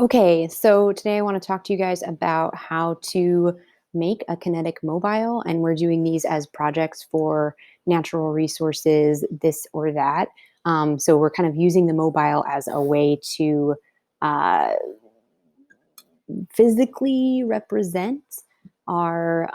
Okay, so today I want to talk to you guys about how to make a kinetic mobile, and we're doing these as projects for natural resources, this or that. So we're kind of using the mobile as a way to uh, physically represent our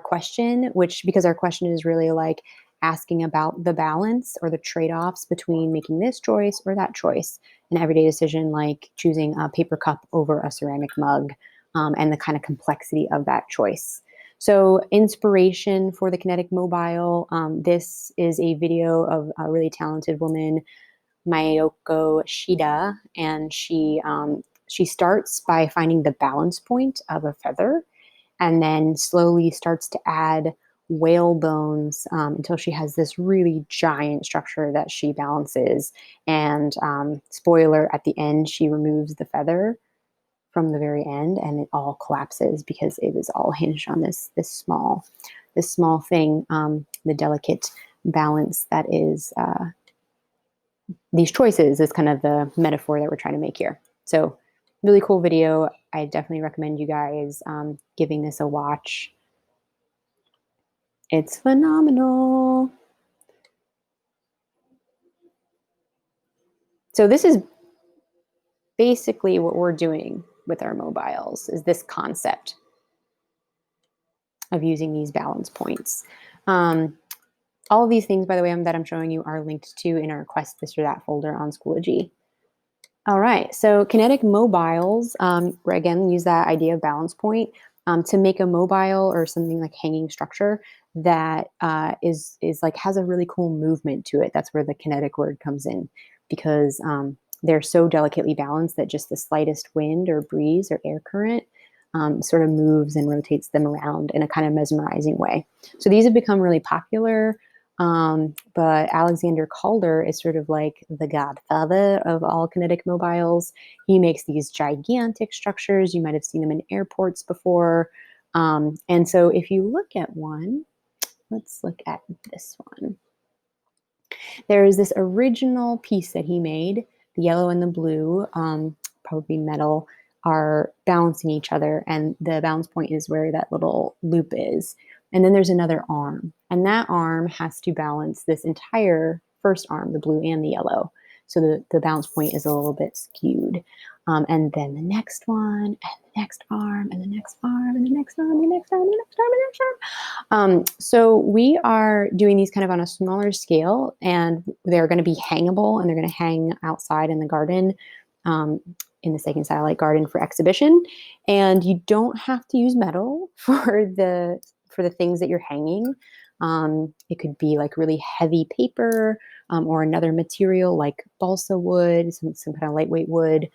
question, which because our question is really like asking about the balance or the trade-offs between making this choice or that choice, an everyday decision like choosing a paper cup over a ceramic mug, and the kind of complexity of that choice. So inspiration for the Kinetic Mobile, this is a video of a really talented woman, Mayoko Shida, and she starts by finding the balance point of a feather, and then slowly starts to add whale bones until she has this really giant structure that she balances. And spoiler, at the end, she removes the feather from the very end, and it all collapses because it was all hinged on this small thing, the delicate balance that is these choices is kind of the metaphor that we're trying to make here. So really cool video. I definitely recommend you guys giving this a watch. It's phenomenal. So this is basically what we're doing with our mobiles, is this concept of using these balance points. All of these things, by the way, that I'm showing you are linked to in our Quest This or That folder on Schoology. All right, so Kinetic Mobiles, again, use that idea of balance point to make a mobile or something like hanging structure that is like has a really cool movement to it. That's where the kinetic word comes in, because they're so delicately balanced that just the slightest wind or breeze or air current sort of moves and rotates them around in a kind of mesmerizing way. So these have become really popular. But Alexander Calder is sort of like the godfather of all kinetic mobiles. He makes these gigantic structures. You might have seen them in airports before. And so if you look at one, let's look at this one. There is this original piece that he made. The yellow and the blue, probably metal, are balancing each other, and the balance point is where that little loop is. And then there's another arm, and that arm has to balance this entire first arm, the blue and the yellow. So the balance point is a little bit skewed. And then the next one, and the next arm, and the next arm, and the next arm, and the next arm, and the next arm, and the next arm. So we are doing these kind of on a smaller scale, and they're going to be hangable, and they're going to hang outside in the garden, in the Second Satellite Garden for exhibition. And you don't have to use metal for the things that you're hanging. It could be like really heavy paper, or another material like balsa wood, some kind of lightweight wood.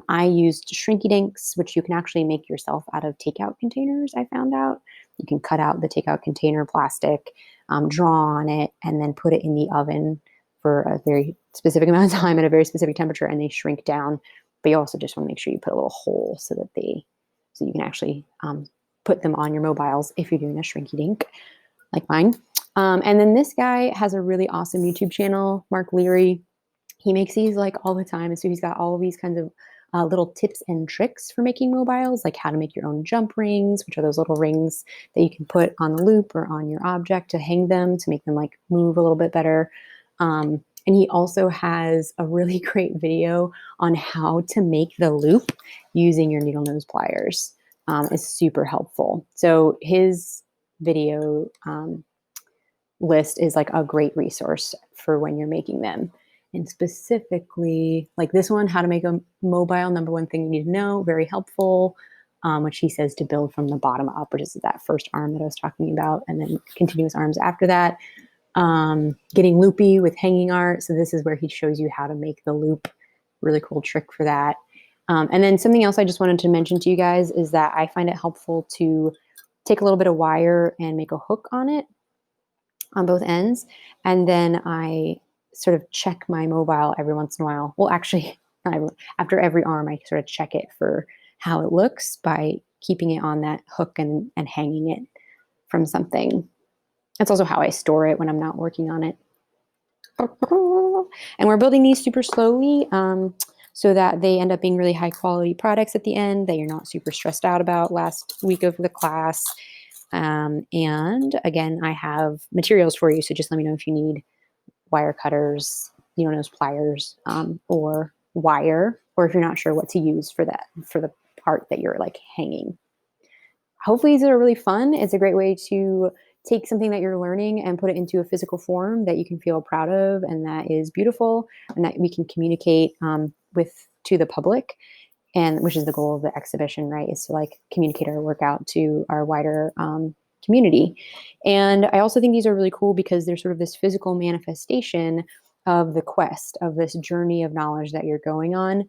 I used shrinky dinks, which you can actually make yourself out of takeout containers, I found out. You can cut out the takeout container plastic, draw on it, and then put it in the oven for a very specific amount of time at a very specific temperature, and they shrink down. But you also just want to make sure you put a little hole so you can actually put them on your mobiles if you're doing a shrinky dink like mine. And then this guy has a really awesome YouTube channel, Mark Leary. He makes these like all the time. And so he's got all of these kinds of little tips and tricks for making mobiles, like how to make your own jump rings, which are those little rings that you can put on the loop or on your object to hang them, to make them like move a little bit better. And he also has a really great video on how to make the loop using your needle nose pliers. It's super helpful. So his video list is like a great resource for when you're making them. And specifically, like this one, how to make a mobile, number one thing you need to know, very helpful, which he says to build from the bottom up, which is that first arm that I was talking about, and then continuous arms after that. Getting loopy with hanging art. So this is where he shows you how to make the loop. Really cool trick for that. And then something else I just wanted to mention to you guys is that I find it helpful to take a little bit of wire and make a hook on it on both ends. And then I sort of check my mobile every once in a while. Well, actually, after every arm, I sort of check it for how it looks by keeping it on that hook and hanging it from something. That's also how I store it when I'm not working on it. And we're building these super slowly. so that they end up being really high quality products at the end that you're not super stressed out about last week of the class. And again, I have materials for you. So just let me know if you need wire cutters, those pliers, or wire, or if you're not sure what to use for the part that you're like hanging. Hopefully these are really fun. It's a great way to take something that you're learning and put it into a physical form that you can feel proud of and that is beautiful and that we can communicate with to the public, and which is the goal of the exhibition, right? Is to like communicate our work out to our wider community. And I also think these are really cool because they're sort of this physical manifestation of the quest, of this journey of knowledge that you're going on.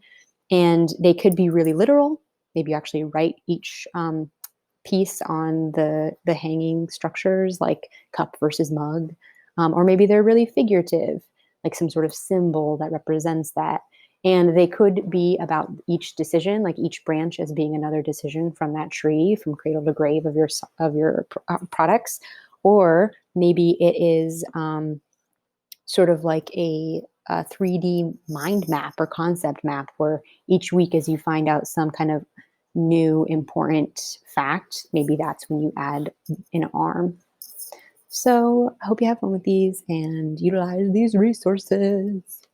And they could be really literal. Maybe you actually write each piece on the hanging structures, like cup versus mug, or maybe they're really figurative, like some sort of symbol that represents that. And they could be about each decision, like each branch as being another decision from that tree, from cradle to grave of your products, or maybe it is sort of like a 3D mind map or concept map, where each week, as you find out some kind of new important fact, maybe that's when you add an arm. So I hope you have fun with these and utilize these resources.